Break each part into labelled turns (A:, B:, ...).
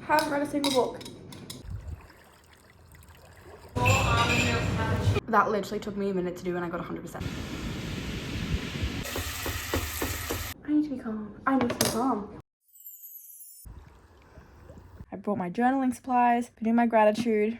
A: haven't read a single book. That literally took me a minute to do and I got 100%. I need to be calm. I need to be calm. I brought my journaling supplies, put in my gratitude.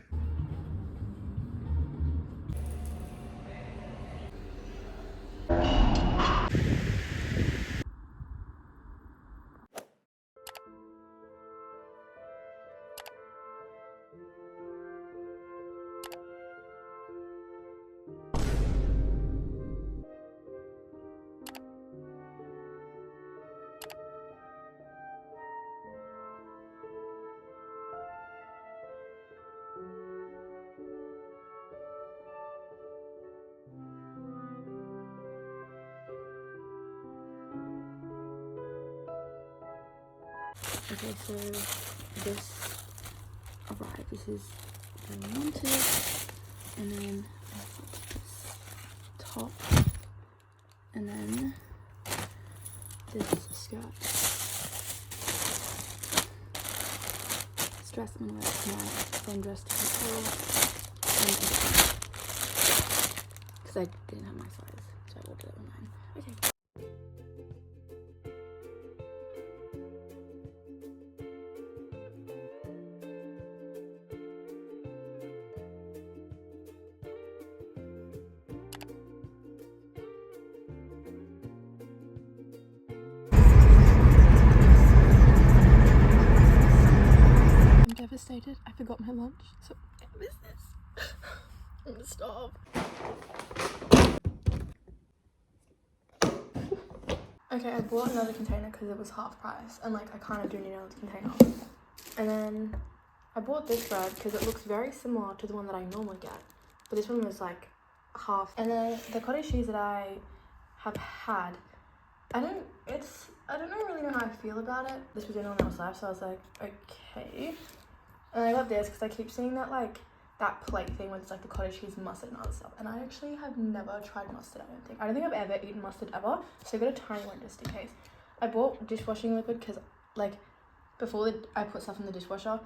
A: Okay, so this arrived. This is what I wanted, and then I got this top, and then this skirt. This dress I'm gonna wear tonight, then dress to control, because I didn't have my size, so I ordered it online. Okay. Devastated. I forgot my lunch, so I miss this. I'm gonna starve. Okay, I bought another container because it was half price, and like I kind of do need another container. And then I bought this bread because it looks very similar to the one that I normally get, but this one was like half. And then the cottage cheese that I have had, I don't really know how I feel about it. This was the only one that was left, so I was like, okay. And I got this because I keep seeing that like that plate thing where it's like the cottage cheese, mustard and other stuff, and I actually have never tried mustard. I don't think I've ever eaten mustard ever, so I got a tiny one just in case. I bought dishwashing liquid because like before I put stuff in the dishwasher,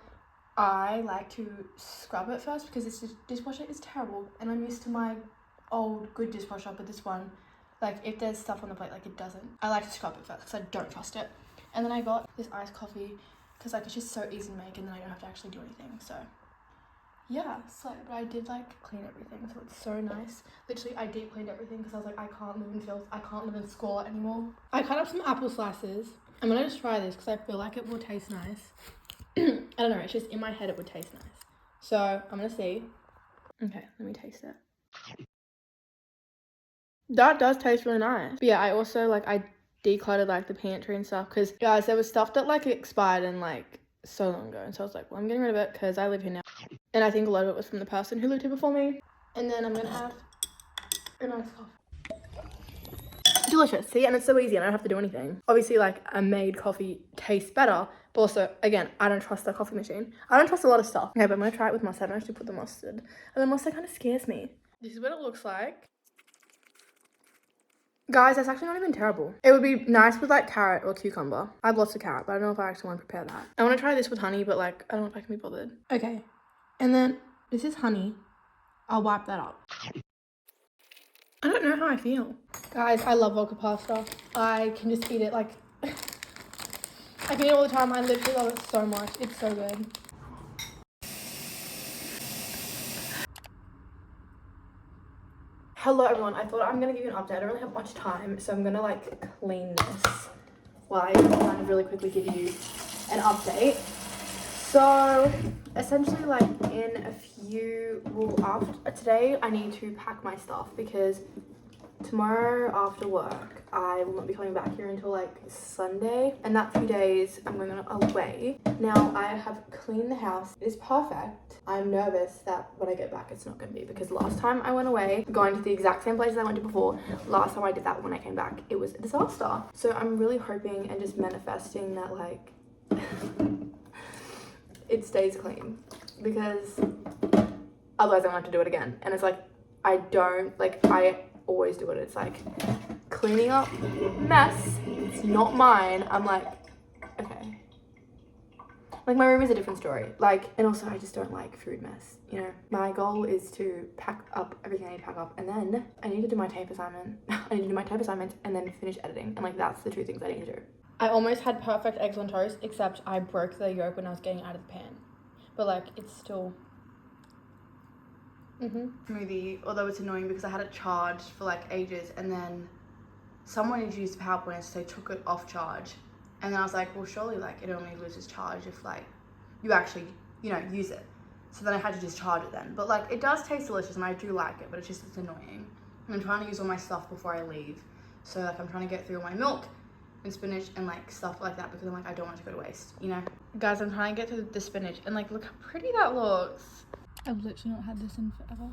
A: I like to scrub it first because this dishwasher is terrible, and I'm used to my old good dishwasher, but this one, like if there's stuff on the plate, like it doesn't, I like to scrub it first because I don't trust it. And then I got this iced coffee because like it's just so easy to make, and then I don't have to actually do anything. So yeah, so but I did like clean everything, so it's so nice. Literally I deep cleaned everything because I was like, I can't live in filth, I can't live in squalor anymore. I cut up some apple slices. I'm gonna just try this because I feel like it will taste nice. I don't know, it's just in my head it would taste nice, so I'm gonna see. Okay, let me taste it. That does taste really nice. But yeah, I also like I decluttered like the pantry and stuff because guys, there was stuff that like expired and like so long ago, and so I was like, well, I'm getting rid of it because I live here now, and I think a lot of it was from the person who lived here before me. And then I'm gonna have a nice coffee. Delicious. See, and it's so easy and I don't have to do anything. Obviously like a made coffee tastes better, but also again, I don't trust the coffee machine. I don't trust a lot of stuff. Okay, but I'm gonna try it with mustard. I actually put the mustard, and the mustard kind of scares me. This is what it looks like. Guys, that's actually not even terrible. It would be nice with like carrot or cucumber. I have lots of carrot, but I don't know if I actually want to prepare that. I want to try this with honey, but like, I don't know if I can be bothered. Okay, and then this is honey. I'll wipe that up. I don't know how I feel. Guys, I love vodka pasta. I can just eat it like, I can eat it all the time. I literally love it so much. It's so good. Hello everyone, I thought I'm gonna give you an update. I don't really have much time, so I'm gonna like clean this while I kind of really quickly give you an update. So essentially like in a few, well after today I need to pack my stuff because tomorrow after work I will not be coming back here until like Sunday, and that few days I'm going away. Now I have cleaned the house. It is perfect. I'm nervous that when I get back it's not going to be, because last time I went away, going to the exact same places I went to before, last time I did that when I came back, it was a disaster. So I'm really hoping and just manifesting that like it stays clean, because otherwise I'm gonna have to do it again. And it's like, I always do it. It's like cleaning up mess. It's not mine. I'm like, okay. Like, my room is a different story. Like, and also I just don't like food mess, you know. My goal is to pack up everything I need to pack up, and then I need to do my tape assignment. I need to do my tape assignment and then finish editing, and like that's the two things I need to do. I almost had perfect eggs on toast, except I broke the yolk when I was getting out of the pan. But like, it's still smoothie, although it's annoying because I had it charged for like ages, and then someone introduced PowerPoint, so they took it off charge. And then I was like, well, surely like it only loses charge if like you actually, you know, use it. So then I had to discharge it then. But like, it does taste delicious and I do like it, but it's annoying. And I'm trying to use all my stuff before I leave. So like, I'm trying to get through all my milk and spinach and like stuff like that, because I'm like, I don't want it to go to waste, you know? Guys, I'm trying to get through the spinach, and like, look how pretty that looks. I've literally not had this in forever.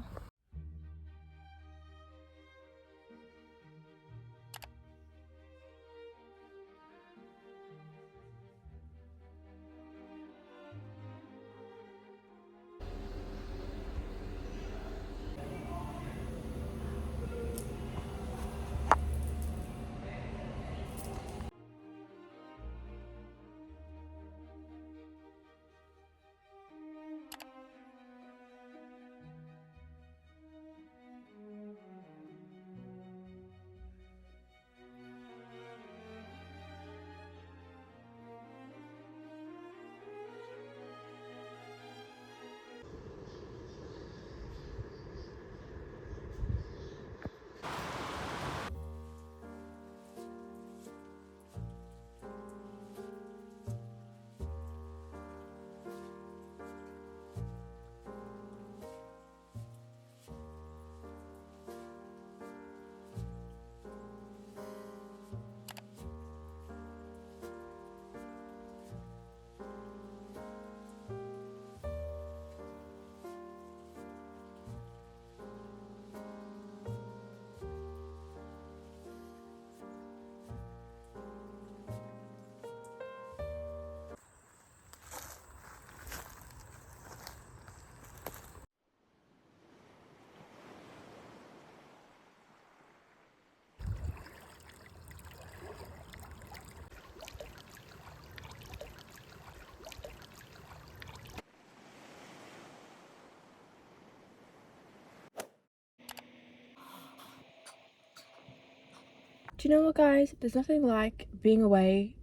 A: Do you know what, guys? There's nothing like being away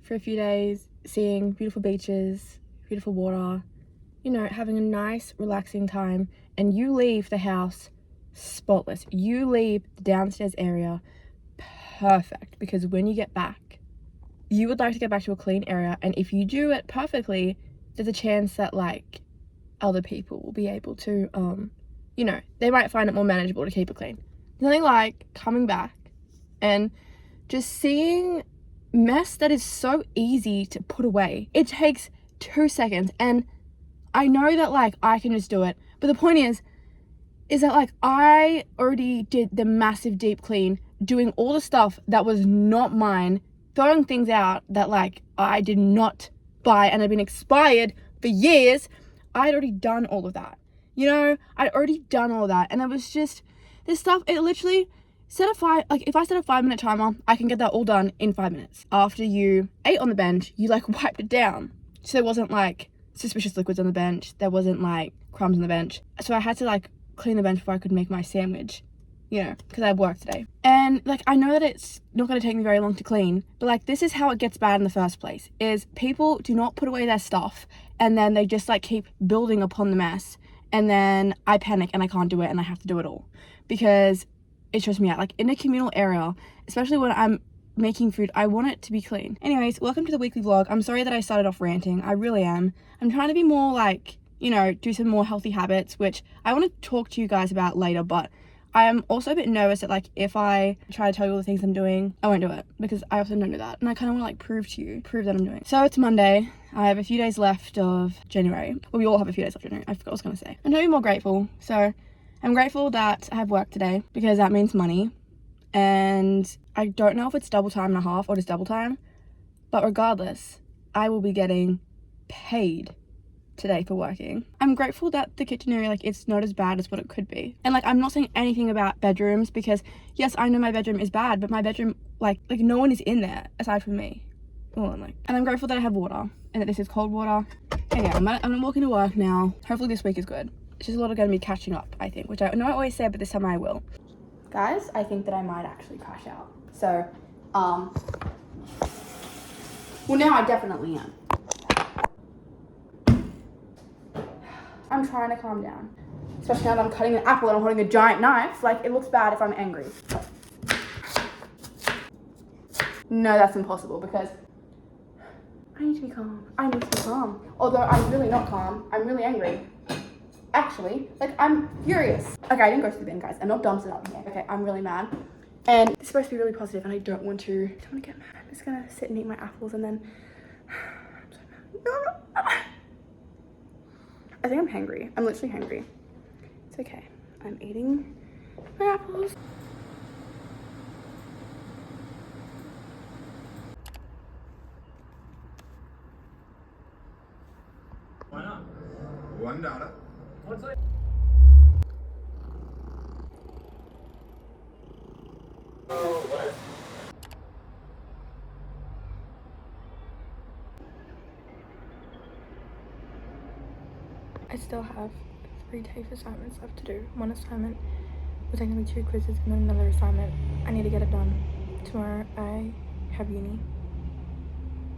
A: for a few days, seeing beautiful beaches, beautiful water, you know, having a nice, relaxing time, and you leave the house spotless. You leave the downstairs area perfect, because when you get back, you would like to get back to a clean area, and if you do it perfectly, there's a chance that like other people will be able to, you know, they might find it more manageable to keep it clean. Nothing like coming back and just seeing mess that is so easy to put away. It takes 2 seconds, and I know that like I can just do it, but the point is that like I already did the massive deep clean, doing all the stuff that was not mine, throwing things out that like I did not buy and had been expired for years. I'd already done all of that, you know. I'd already done all of that, and it was just this stuff. It literally if I set a 5-minute timer, I can get that all done in 5 minutes. After you ate on the bench, you like wiped it down, so there wasn't like suspicious liquids on the bench, there wasn't like crumbs on the bench. So I had to like clean the bench before I could make my sandwich, you know, because I had work today. And like, I know that it's not going to take me very long to clean, but like, this is how it gets bad in the first place, is people do not put away their stuff, and then they just like keep building upon the mess, and then I panic and I can't do it, and I have to do it all, because it stresses me out. Like, in a communal area, especially when I'm making food, I want it to be clean. Anyways, welcome to the weekly vlog. I'm sorry that I started off ranting. I really am. I'm trying to be more like, you know, do some more healthy habits, which I want to talk to you guys about later, but I am also a bit nervous that like if I try to tell you all the things I'm doing, I won't do it, because I often don't do that, and I kind of want to like prove that I'm doing. So it's Monday. I have a few days left of January. Well, we all have a few days left of January. I forgot what I was going to say. I'm totally more grateful. So I'm grateful that I have work today, because that means money, and I don't know if it's double time and a half or just double time, but regardless, I will be getting paid today for working. I'm grateful that the kitchen area, like, it's not as bad as what it could be. And like, I'm not saying anything about bedrooms, because yes, I know my bedroom is bad, but my bedroom, like no one is in there aside from me.
B: and I'm grateful that I have water and that this is cold water. Okay, I'm walking to work now. Hopefully this week is good. It's just a lot of going to be catching up, I think, which I know I always say, but this time I will. Guys, I think that I might actually crash out. So, well, now I definitely am. I'm trying to calm down. Especially now that I'm cutting an apple and I'm holding a giant knife. Like, it looks bad if I'm angry. No, that's impossible because I need to be calm. I need to be calm. Although I'm really not calm. I'm really angry. Actually, like, I'm furious. Okay, I didn't go to the bin, guys. I'm not dumping it up here. Okay, I'm really mad. And it's supposed to be really positive and I don't want to get mad. I'm just gonna sit and eat my apples and then I'm so mad. No. I think I'm hangry. I'm literally hangry. It's okay. I'm eating my apples.
C: Why not?
D: $1.
C: What's that? Oh, what?
A: I still have 3 tafe assignments left to do. 1 assignment with technically 2 quizzes and then another assignment. I need to get it done. Tomorrow I have uni.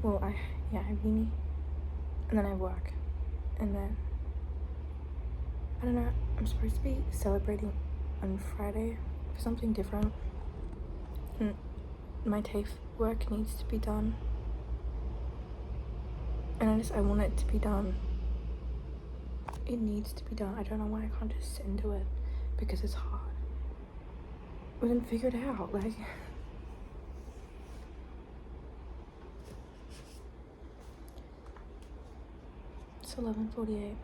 A: Well, I have uni. And then I have work. And then, I don't know, I'm supposed to be celebrating on Friday for something different. And my tafe work needs to be done. And I want it to be done. It needs to be done. I don't know why I can't just sit and do it because it's hard. We didn't figure it out. Like, it's 11:48.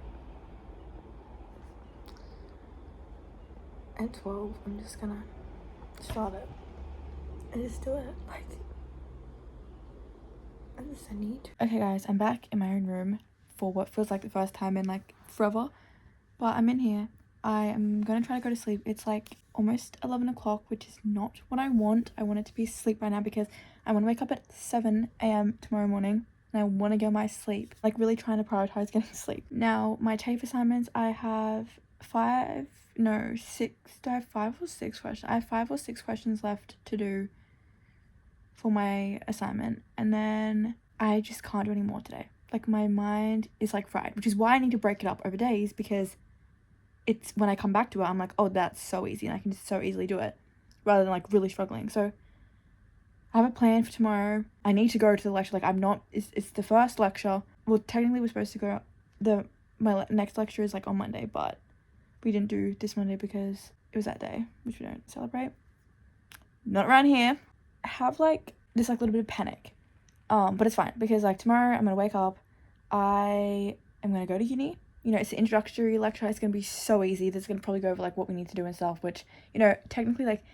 A: At 12, I'm just gonna start it and just do it. Like, I need to. Okay, guys, I'm back in my own room for what feels like the first time in like forever, but I'm in here. I am gonna try to go to sleep. It's like almost 11 o'clock, which is not what I want. I want it to be asleep by now because I want to wake up at 7 a.m. tomorrow morning and I want to get my sleep. Like, really trying to prioritize getting sleep. Now, my TAFE assignments, I have 6. Do I have 5 or 6 questions? I have 5 or 6 questions left to do for my assignment, and then I just can't do any more today. Like, my mind is like fried, which is why I need to break it up over days, because it's when I come back to it, I'm like, oh, that's so easy and I can just so easily do it rather than like really struggling. So I have a plan for tomorrow. I need to go to the lecture. Like, it's the first lecture. Well, technically we're supposed to go, my next lecture is like on Monday, but we didn't do this Monday because it was that day, which we don't celebrate. Not around here. I have like this like little bit of panic. But it's fine because like tomorrow I'm gonna wake up. I am gonna go to uni. You know, it's an introductory lecture. It's gonna be so easy. This is gonna probably go over like what we need to do and stuff, which, you know, technically, like,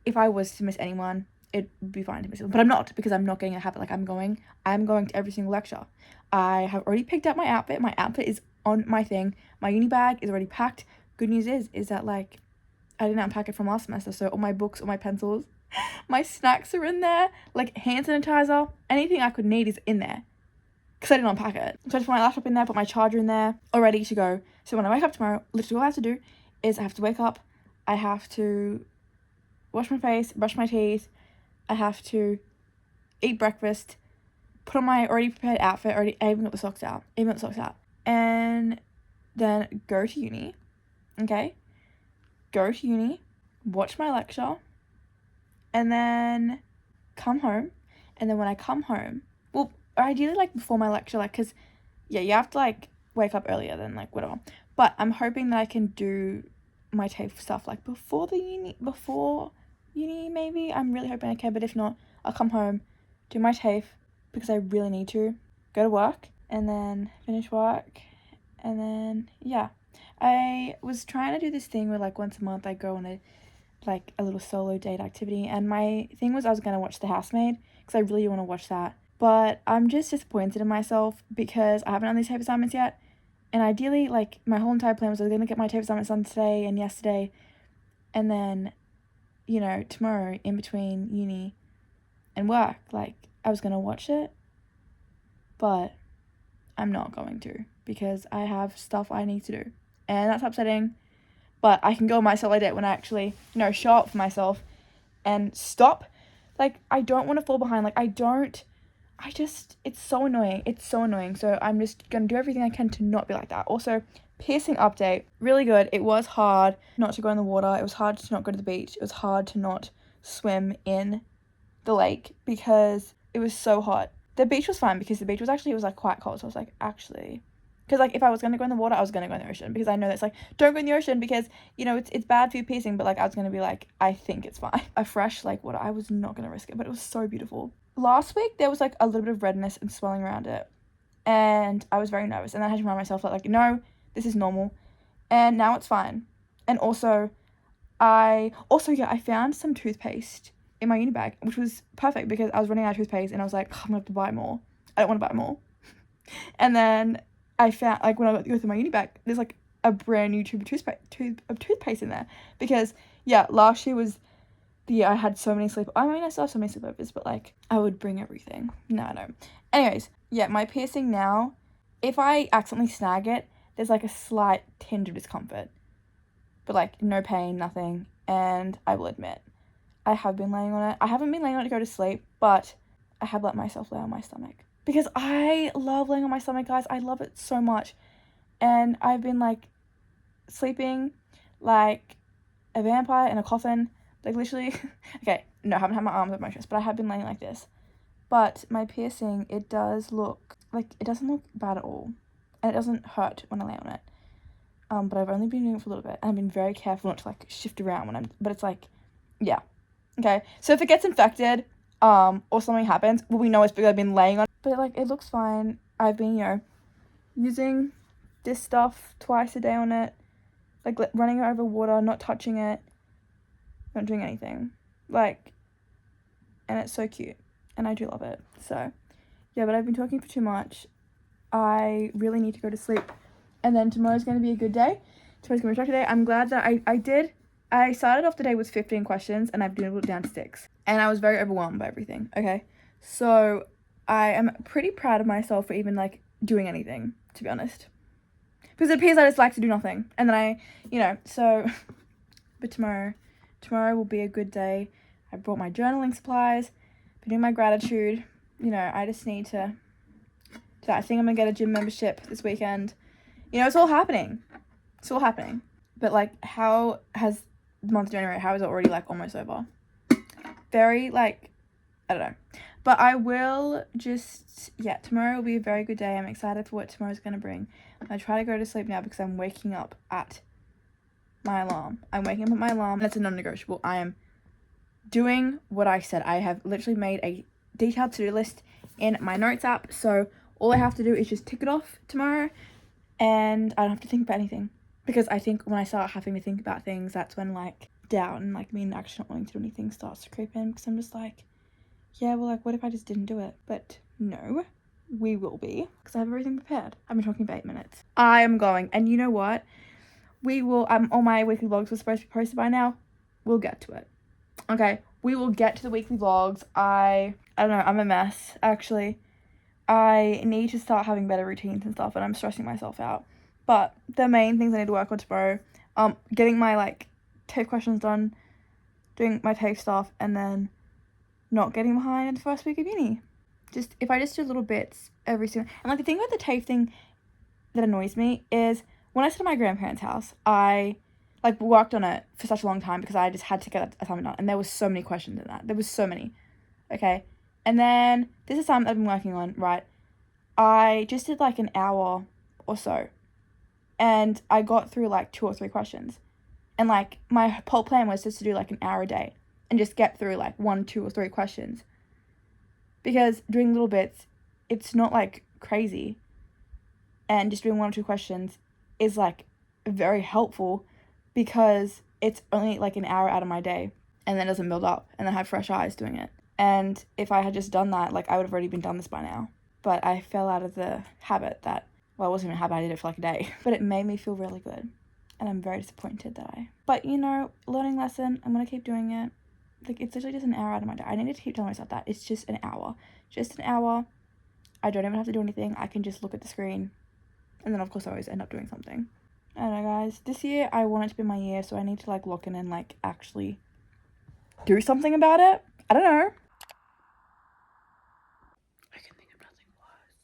A: if I was to miss anyone, it'd be fine to miss it. But I'm not, because I'm not getting a habit. Like, I'm going to every single lecture. I have already picked out my outfit. My outfit is on my thing. My uni bag is already packed. Good news is that like I didn't unpack it from last semester, so all my books, all my pencils, my snacks are in there. Like, hand sanitizer, anything I could need is in there, because I didn't unpack it. So I just put my laptop in there, put my charger in there, all ready to go. So when I wake up tomorrow, literally all I have to do is I have to wake up, I have to wash my face, brush my teeth, I have to eat breakfast, put on my already prepared outfit, I even got the socks out, and then go to uni, okay? Go to uni, watch my lecture, and then come home. And then when I come home, well, ideally like before my lecture, like, because yeah, you have to like wake up earlier than like whatever, but I'm hoping that I can do my TAFE stuff like before uni maybe. I'm really hoping I can, but if not, I'll come home, do my TAFE, because I really need to, go to work, and then finish work, and then yeah. I was trying to do this thing where like once a month I go on a little solo date activity, and my thing was I was gonna watch The Housemaid because I really want to watch that, but I'm just disappointed in myself because I haven't done these TAFE assignments yet. And ideally, like, my whole entire plan was I was gonna get my TAFE assignments done today and yesterday, and then, you know, tomorrow in between uni and work, like, I was gonna watch it but I'm not going to because I have stuff I need to do, and that's upsetting. But I can go on my solo date when I actually, show up for myself and stop. Like, I don't want to fall behind. Like, it's so annoying. It's so annoying. So I'm just going to do everything I can to not be like that. Also, piercing update, really good. It was hard not to go in the water. It was hard to not go to the beach. It was hard to not swim in the lake because it was so hot. The beach was fine because the beach was actually, it was like quite cold. So I was like, actually, because like if I was going to go in the water, I was going to go in the ocean because I know that's like, don't go in the ocean because, it's bad for your piercing. But like, I was going to be like, I think it's fine. A fresh like water, I was not going to risk it, but it was so beautiful. Last week, there was like a little bit of redness and swelling around it. And I was very nervous. And I had to remind myself that like, no, this is normal. And now it's fine. And also, I found some toothpaste in my uni bag, which was perfect because I was running out of toothpaste and I was like, I'm gonna have to buy more. I don't want to buy more. And then I found, like, when I go through my uni bag, there's like a brand new tube of toothpaste in there because, yeah, last year was the year I had so many I still have so many sleepovers, but like, I would bring everything. No, I don't. Anyways, yeah, my piercing now, if I accidentally snag it, there's like a slight tinge of discomfort, but like no pain, nothing. And I will admit, I have been laying on it. I haven't been laying on it to go to sleep, but I have let myself lay on my stomach because I love laying on my stomach, guys. I love it so much. And I've been like sleeping like a vampire in a coffin, like literally. Okay, no, I haven't had my arms up my chest, but I have been laying like this. But my piercing, it doesn't look bad at all, and it doesn't hurt when I lay on it. But I've only been doing it for a little bit, and I've been very careful not to like shift around but it's like, yeah. Okay, so if it gets infected, or something happens, well, we know it's because I've been laying on it. But like, it looks fine. I've been, using this stuff twice a day on it, like running it over water, not touching it, not doing anything, like, and it's so cute, and I do love it. So, yeah, but I've been talking for too much. I really need to go to sleep, and then tomorrow's going to be a good day. Tomorrow's going to be a productive day. I'm glad that I started off the day with 15 questions, and I've dwindled it down to 6. And I was very overwhelmed by everything, okay? So I am pretty proud of myself for even, like, doing anything, to be honest. Because it appears I just like to do nothing. And then so... But tomorrow will be a good day. I brought my journaling supplies, been doing my gratitude. I just need to... I think I'm going to get a gym membership this weekend. It's all happening. It's all happening. But, like, how has the month of January, how is it already, like, almost over? Very, like, I don't know. But I will just, tomorrow will be a very good day. I'm excited for what tomorrow's going to bring. I try to go to sleep now because I'm waking up at my alarm. That's a non-negotiable. I am doing what I said. I have literally made a detailed to-do list in my notes app. So all I have to do is just tick it off tomorrow, and I don't have to think about anything. Because I think when I start having to think about things, that's when, like, doubt and, like, me actually not wanting to do anything starts to creep in. Because I'm just like, yeah, well, like, what if I just didn't do it? But no, we will be. Because I have everything prepared. I've been talking for 8 minutes. I am going. And you know what? We will, all my weekly vlogs were supposed to be posted by now. We'll get to it. Okay, we will get to the weekly vlogs. I don't know, I'm a mess, actually. I need to start having better routines and stuff, and I'm stressing myself out. But the main things I need to work on tomorrow, getting my, like, TAFE questions done, doing my TAFE stuff, and then not getting behind in the first week of uni. If I just do little bits every single... And, like, the thing about the TAFE thing that annoys me is when I sit at my grandparents' house, I, like, worked on it for such a long time because I just had to get that assignment done. And there was so many questions in that. There was so many. Okay? And then this assignment I've been working on, right? I just did, like, an hour or so. And I got through, like, 2 or 3 questions. And, like, my whole plan was just to do, like, an hour a day. And just get through, like, 1, 2, or 3 questions. Because doing little bits, it's not, like, crazy. And just doing 1 or 2 questions is, like, very helpful. Because it's only, like, an hour out of my day. And then it doesn't build up. And I have fresh eyes doing it. And if I had just done that, like, I would have already been done this by now. But I fell out of the habit that... Well, it wasn't even a habit, I did it for like a day. But it made me feel really good. And I'm very disappointed that But, learning lesson, I'm going to keep doing it. Like, it's literally just an hour out of my day. I need to keep telling myself that. It's just an hour. Just an hour.
B: I don't even have to do anything. I can just look at the screen. And then, of course, I always end up doing something. I don't know, guys. This year, I want it to be my year, so I need to, like, lock in and, like, actually do something about it. I don't know. I can think of nothing worse.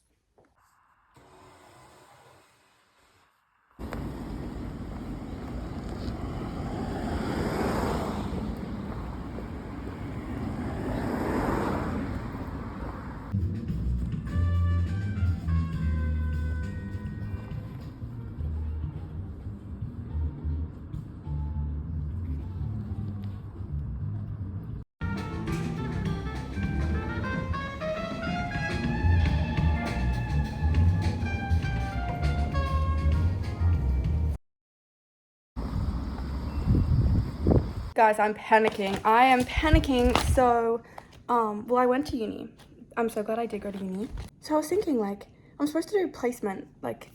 B: Guys, I'm panicking. I am panicking. So, well, I went to uni. I'm so glad I did go to uni. So I was thinking, like, I'm supposed to do placement, like,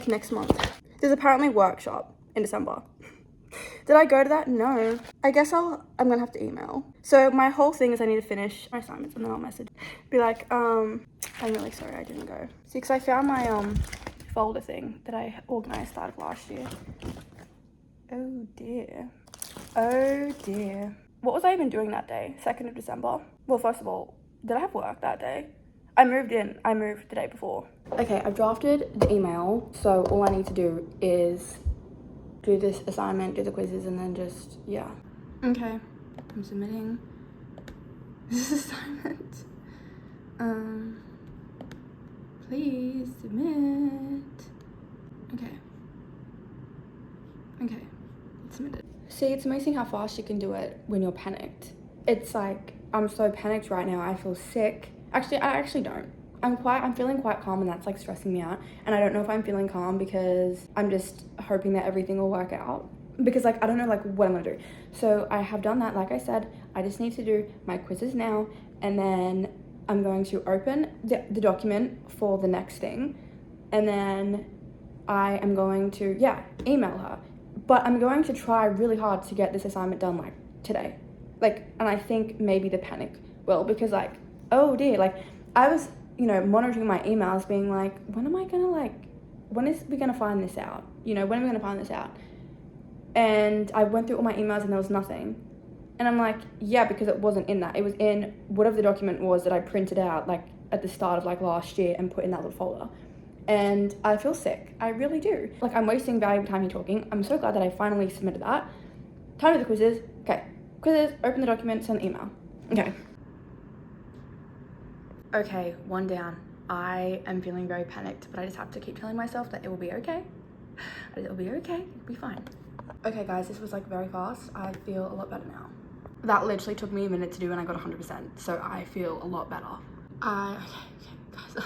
B: next month. There's apparently a workshop in December. Did I go to that? No. I guess I'm gonna have to email. So my whole thing is I need to finish my assignments and then I'll message. Be like, I'm really sorry I didn't go. See, because I found my, folder thing that I organized started last year. Oh dear. Oh dear. What was I even doing that day? 2nd of December? Well, first of all, did I have work that day? I moved the day before. Okay, I've drafted the email, so all I need to do is do this assignment, do the quizzes, and then just, yeah. Okay, I'm submitting this assignment. Please submit. Okay, it's submitted. See, it's amazing how fast you can do it when you're panicked. It's like, I'm so panicked right now, I feel sick. Actually, I actually don't. I'm feeling quite calm and that's like stressing me out. And I don't know if I'm feeling calm because I'm just hoping that everything will work out. Because like, I don't know like what I'm gonna do. So I have done that, like I said, I just need to do my quizzes now. And then I'm going to open the document for the next thing. And then I am going to, email her. But I'm going to try really hard to get this assignment done like today. Like, and I think maybe the panic will, because like, oh dear, like I was, monitoring my emails being like, when is we gonna find this out? When are we gonna find this out? And I went through all my emails and there was nothing. And I'm like, yeah, because it wasn't in that. It was in whatever the document was that I printed out like at the start of like last year and put in that little folder. And I feel sick. I really do. Like, I'm wasting valuable time here talking. I'm so glad that I finally submitted that. Time to do the quizzes. Okay. Quizzes, open the document, send the email. Okay. Okay, one down. I am feeling very panicked, but I just have to keep telling myself that it will be okay. It'll be okay. It'll be fine. Okay, guys, this was like very fast. I feel a lot better now. That literally took me a minute to do and I got 100%. So I feel a lot better. Okay, guys.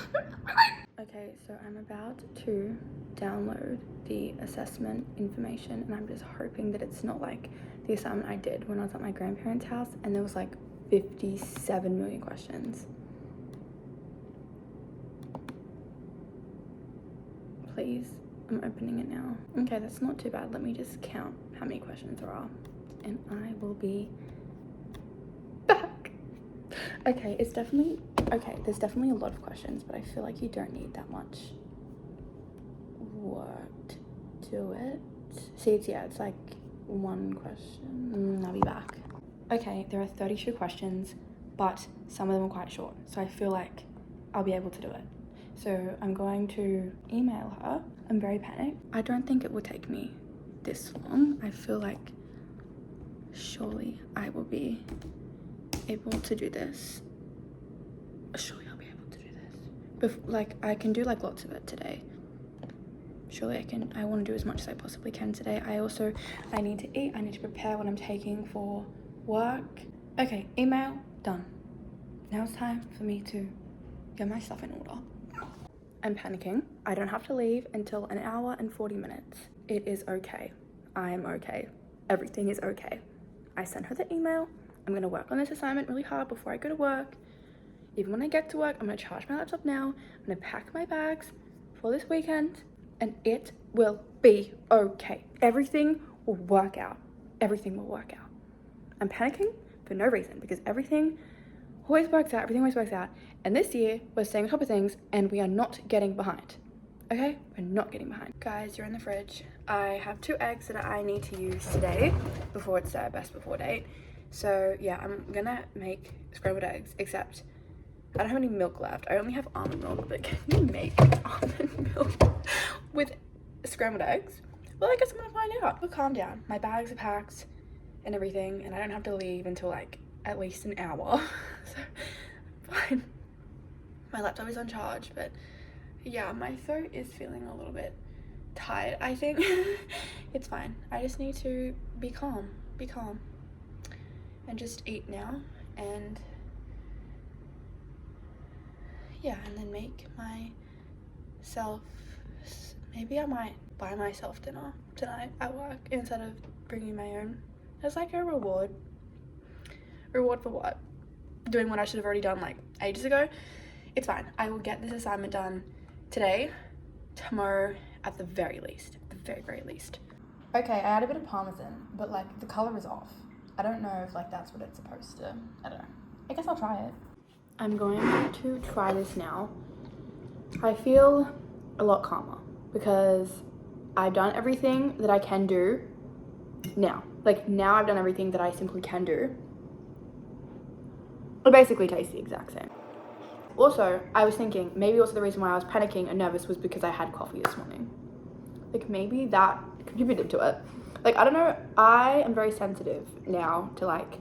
B: Okay, so I'm about to download the assessment information and I'm just hoping that it's not like the assignment I did when I was at my grandparents' house and there was like 57 million questions. Please, I'm opening it now. Okay, that's not too bad. Let me just count how many questions there are and I will be back. Okay, there's definitely a lot of questions, but I feel like you don't need that much work to do it. See, it's like one question. I'll be back. Okay, there are 32 questions, but some of them are quite short, so I feel like I'll be able to do it. So I'm going to email her. I'm very panicked. I don't think it will take me this long. I feel like surely I will be able to do this. Surely I'll be able to do this. Like, I can do like lots of it today. Surely I can. I want to do as much as I possibly can today. I need to eat. I need to prepare what I'm taking for work. Okay, email done. Now it's time for me to get my stuff in order. I'm panicking. I don't have to leave until 1 hour and 40 minutes. It is okay. I am okay. Everything is okay. I sent her the email. I'm gonna work on this assignment really hard before I go to work. Even when I get to work, I'm gonna charge my laptop now. I'm gonna pack my bags for this weekend and it will be okay. Everything will work out. Everything will work out. I'm panicking for no reason because everything Always works out, everything always works out. And this year, we're staying on top of things and we are not getting behind. Okay? We're not getting behind. Guys, you're in the fridge. I have 2 eggs that I need to use today before it's best before date. So yeah, I'm gonna make scrambled eggs, except I don't have any milk left. I only have almond milk, but can you make almond milk with scrambled eggs? Well, I guess I'm gonna find out. But calm down. My bags are packed and everything, and I don't have to leave until like at least an hour. So fine. My laptop is on charge, but yeah, my throat is feeling a little bit tired, I think. It's fine. I just need to be calm, and just eat now, and yeah, and then make myself, maybe I might buy myself dinner tonight at work instead of bringing my own, as like a reward. Reward for what? Doing what I should have already done like ages ago. It's fine. I will get this assignment done today, tomorrow at the very least. At the very least.
A: Okay, I add a bit of parmesan, but like the color is off. I don't know if like that's what it's supposed to. I don't know. I guess I'll try it.
B: I'm going to try this now. I feel a lot calmer because I've done everything that I can do now. Like now I've done everything that I simply can do. It basically tastes the exact same. Also, I was thinking maybe also the reason why I was panicking and nervous was because I had coffee this morning. Like maybe that contributed to it. Like I don't know, I am very sensitive now to like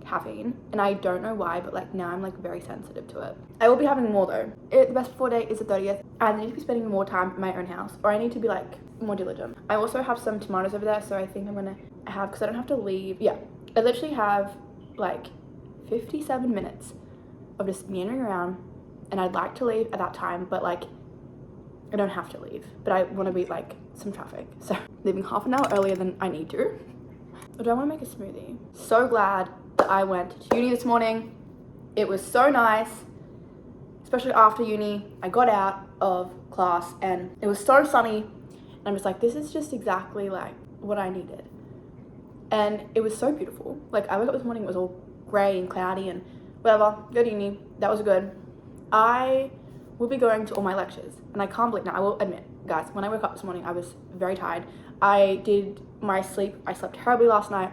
B: caffeine, and I don't know why, but like now I'm like very sensitive to it. I will be having more though. The best before date is the 30th. I need to be spending more time in my own house, or I need to be like more diligent. I also have some tomatoes over there, so I think I'm gonna have, because I don't have to leave. Yeah, I literally have like 57 minutes of just meandering around, and I'd like to leave at that time, but like I don't have to leave, but I want to beat like some traffic, so leaving half an hour earlier than I need to. Or do I want to make a smoothie? So glad that I went to uni this morning. It was so nice, especially after uni. I got out of class and it was so sunny, and I'm just like, this is just exactly like what I needed. And it was so beautiful. Like I woke up this morning, it was all grey and cloudy and whatever. Go to uni, that was good. I will be going to all my lectures, and I can't believe, now I will admit, guys, when I woke up this morning I was very tired. I did my sleep, I slept terribly last night,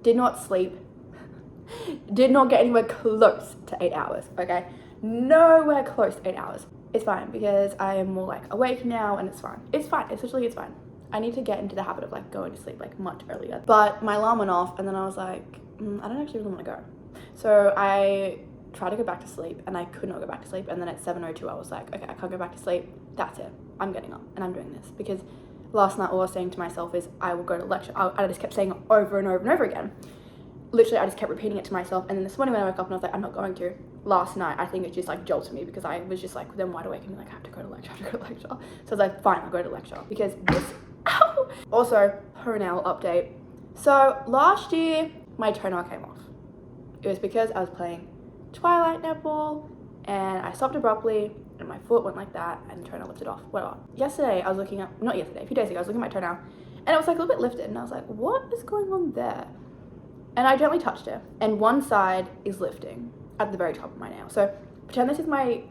B: did not sleep, did not get anywhere close to 8 hours, okay? Nowhere close to 8 hours. It's fine because I am more like awake now, and it's fine. It's fine, essentially it's fine. I need to get into the habit of like going to sleep like much earlier. But my alarm went off, and then I was like, I don't actually really want to go. So I tried to go back to sleep, and I could not go back to sleep, and then at 7:02 I was like, okay, I can't go back to sleep, that's it, I'm getting up and I'm doing this, because last night all I was saying to myself is I will go to lecture. I just kept saying it over and over and over again. Literally I just kept repeating it to myself, and then this morning when I woke up and I was like, I'm not going to. Last night I think it just like jolted me because I was just like then wide awake and like I have to go to lecture, So I was like, fine, I'll go to lecture, because this ow! Also, toenail update. So last year my toenail came off. It was because I was playing Twilight netball and I stopped abruptly and my foot went like that and the toenail lifted off. Whatever. Yesterday I was looking up, not yesterday, a few days ago I was looking at my toenail and it was like a little bit lifted, and I was like, what is going on there? And I gently touched it, and one side is lifting at the very top of my nail. So pretend this is my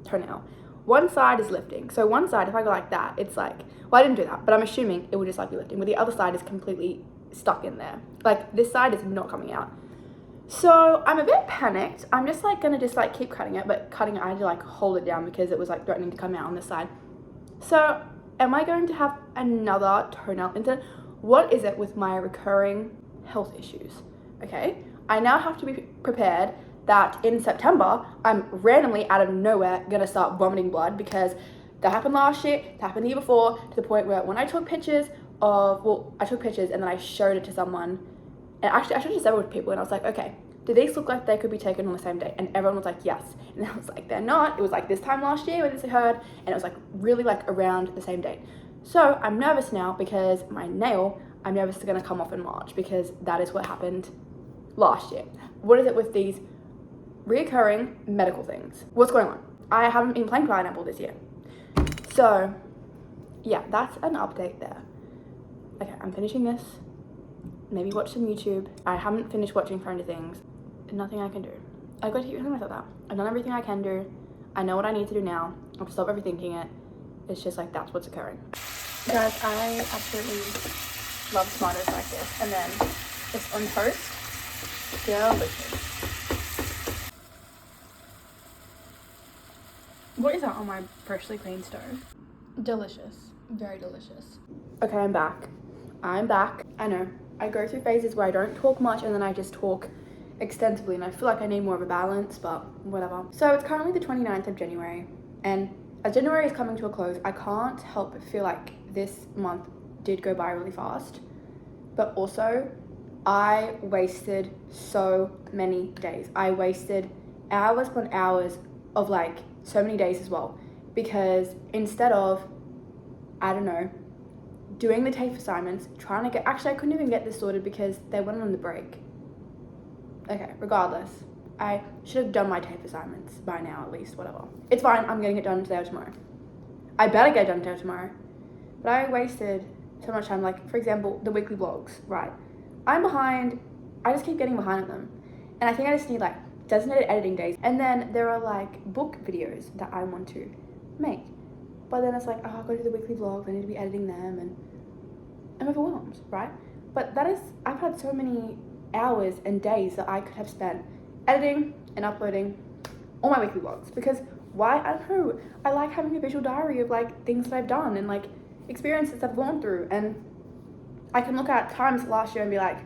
B: toenail. One side is lifting. So one side, if I go like that, it's like, well, I didn't do that, but I'm assuming it would just like be lifting, but the other side is completely stuck in there. Like this side is not coming out. So I'm a bit panicked. I'm just like gonna just like keep cutting it, but cutting it I had to like hold it down because it was like threatening to come out on this side. So am I going to have another toenail incident? What is it with my recurring health issues? Okay, I now have to be prepared that in September I'm randomly out of nowhere gonna start vomiting blood, because that happened last year, that happened the year before, to the point where when I took pictures of, well, I took pictures and then I showed it to someone. And actually, I showed it to several people, and I was like, okay, do these look like they could be taken on the same day? And everyone was like, yes. And I was like, they're not. It was like this time last year when this occurred, and it was like really like around the same date. So I'm nervous now because my nail, I'm nervous it's gonna come off in March, because that is what happened last year. What is it with these reoccurring medical things? What's going on? I haven't been playing Twilight netball this year. So yeah, that's an update there. Okay, I'm finishing this. Maybe watch some YouTube. I haven't finished watching Stranger Things. Nothing I can do. I got to keep telling myself that. I've done everything I can do. I know what I need to do now. I've stopped overthinking it. It's just like, that's what's occurring. Guys, I absolutely love tomatoes like this. And then it's on toast. Delicious. What is that on my freshly cleaned stove?
A: Delicious. Very delicious.
B: Okay, I'm back. I know. I go through phases where I don't talk much and then I just talk extensively, and I feel like I need more of a balance, but whatever. So it's currently the 29th of January, and as January is coming to a close, I can't help but feel like this month did go by really fast, but also I wasted so many days. I wasted hours upon hours of like so many days as well, because instead of, I don't know, doing the TAFE assignments, trying to get, actually I couldn't even get this sorted because they went on the break. Okay, regardless, I should have done my TAFE assignments by now at least, whatever. It's fine, I'm getting it done today or tomorrow. I better get it done today or tomorrow. But I wasted so much time, like for example, the weekly vlogs, right? I'm behind, I just keep getting behind on them. And I think I just need like designated editing days. And then there are like book videos that I want to make. But then it's like, oh, I've got to do the weekly vlogs, I need to be editing them, and I'm overwhelmed, right? But that is, I've had so many hours and days that I could have spent editing and uploading all my weekly vlogs, because why? I don't know, I like having a visual diary of like things that I've done and like experiences I've gone through, and I can look at times last year and be like,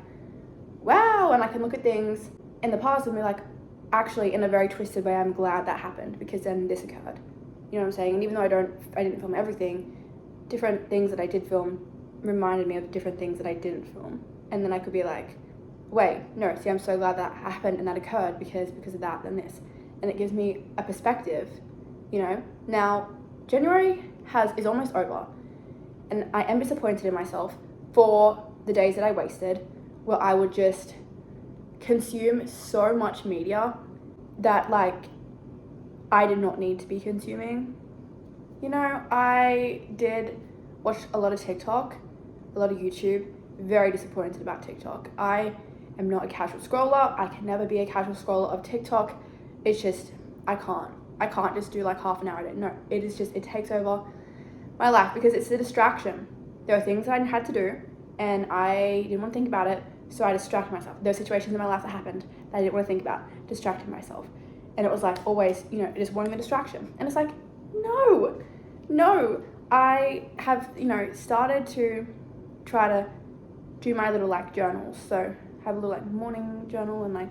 B: wow, and I can look at things in the past and be like, actually in a very twisted way, I'm glad that happened because then this occurred. You know what I'm saying? And even though I didn't film everything, different things that I did film reminded me of different things that I didn't film. And then I could be like, wait, no, see, I'm so glad that happened and that occurred because of that, then this. And it gives me a perspective, you know? Now, January is almost over, and I am disappointed in myself for the days that I wasted, where I would just consume so much media that like I did not need to be consuming. You know, I did watch a lot of TikTok, a lot of YouTube. Very disappointed about TikTok. I am not a casual scroller. I can never be a casual scroller of TikTok. It's just, I can't just do like half an hour a day. No, it is just, it takes over my life because it's a distraction. There are things that I had to do and I didn't want to think about it, so I distracted myself. There were situations in my life that happened that I didn't want to think about, distracted myself. And it was like always, you know, just wanting the distraction. And it's like, no, I have, you know, started to try to do my little like journals. So have a little like morning journal, and like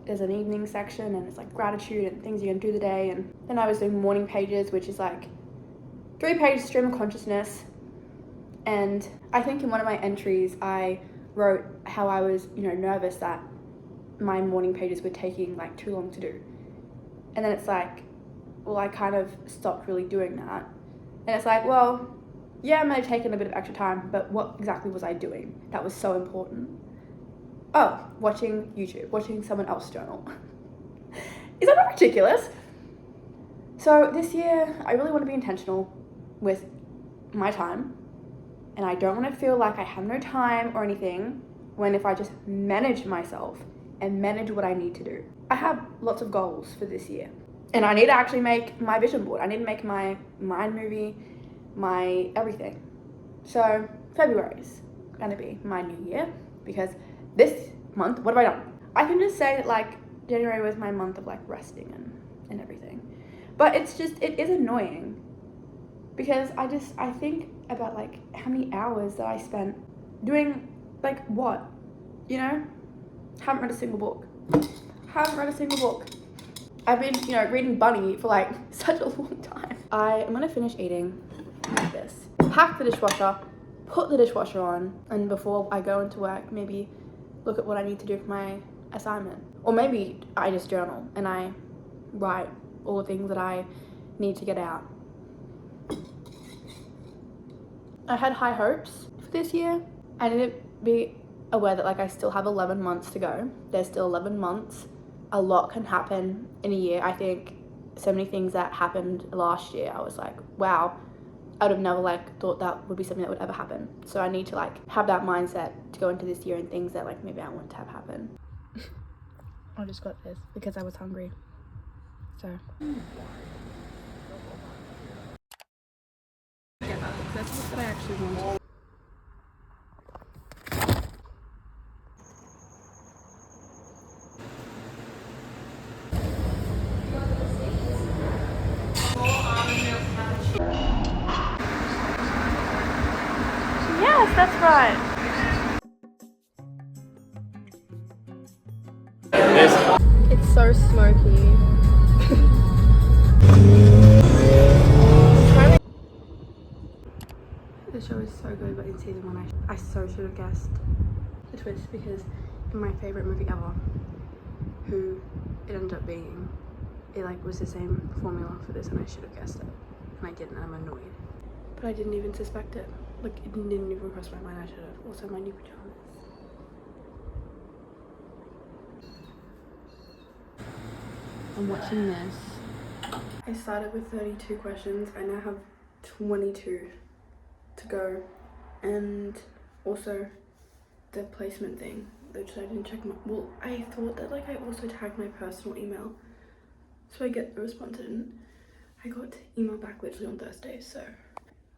B: there's an evening section, and it's like gratitude and things you're gonna do the day. And then I was doing morning pages, which is like 3-page stream of consciousness. And I think in one of my entries, I wrote how I was, you know, nervous that my morning pages were taking like too long to do. And then it's like, well, I kind of stopped really doing that. And it's like, well, yeah, I may have taken a bit of extra time, but what exactly was I doing that was so important? Oh, watching YouTube, watching someone else journal. Is that not ridiculous? So this year, I really want to be intentional with my time. And I don't want to feel like I have no time or anything, when if I just manage myself and manage what I need to do. I have lots of goals for this year, and I need to actually make my vision board. I need to make my mind movie, my everything. So February is gonna be my new year, because this month, what have I done? I can just say that like January was my month of like resting and everything, but it's just, it is annoying because I think about like how many hours that I spent doing like what, you know? Haven't read a single book. I've been, you know, reading Bunny for like such a long time. I am gonna finish eating like this. Pack the dishwasher, put the dishwasher on, and before I go into work, maybe look at what I need to do for my assignment. Or maybe I just journal and I write all the things that I need to get out. I had high hopes for this year. I need to be aware that like I still have 11 months to go. There's still 11 months. A lot can happen in a year. I think so many things that happened last year, I was like, wow, I would have never like thought that would be something that would ever happen. So I need to like have that mindset to go into this year and things that like maybe I want to have happen. I just got this because I was hungry. So. Yeah, that's what I actually wanted.
A: Yes, that's right. It's so smoky.
B: The show is so good, but in season 1 I so should have guessed the twist, because in my favourite movie ever, who it ended up being, it like was the same formula for this, and I should have guessed it, and I didn't, and I'm annoyed. But I didn't even suspect it. Like, it didn't even cross my mind. I should have. Also, my new pajamas. I'm watching this. I started with 32 questions. I now have 22 to go. And also the placement thing, which I didn't check my, well, I thought that like I also tagged my personal email so I get the response. I got email back literally on Thursday, so,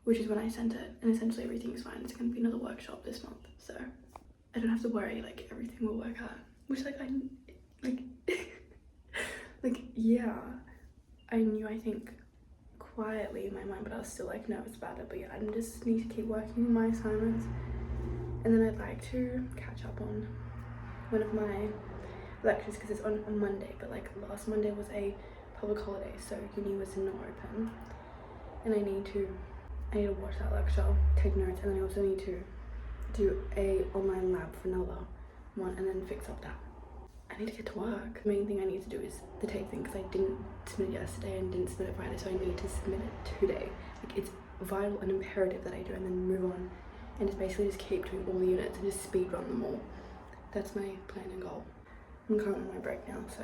B: which is when I sent it, and essentially everything is fine. It's gonna be another workshop this month, so I don't have to worry, like everything will work out, which like I like like yeah, I knew, I think quietly in my mind, but I was still like nervous about it. But yeah, I just need to keep working on my assignments, and then I'd like to catch up on one of my lectures because it's on Monday, but like last Monday was a public holiday, so uni was not open, and I need to watch that lecture, take notes, and then I also need to do a online lab for another one, and then fix up that. I need to get to work. The main thing I need to do is the tape thing, because I didn't submit it yesterday and didn't submit it Friday, so I need to submit it today. Like, it's vital and imperative that I do, and then move on and just basically just keep doing all the units and just speed run them all. That's my plan and goal. I'm currently on my break now, so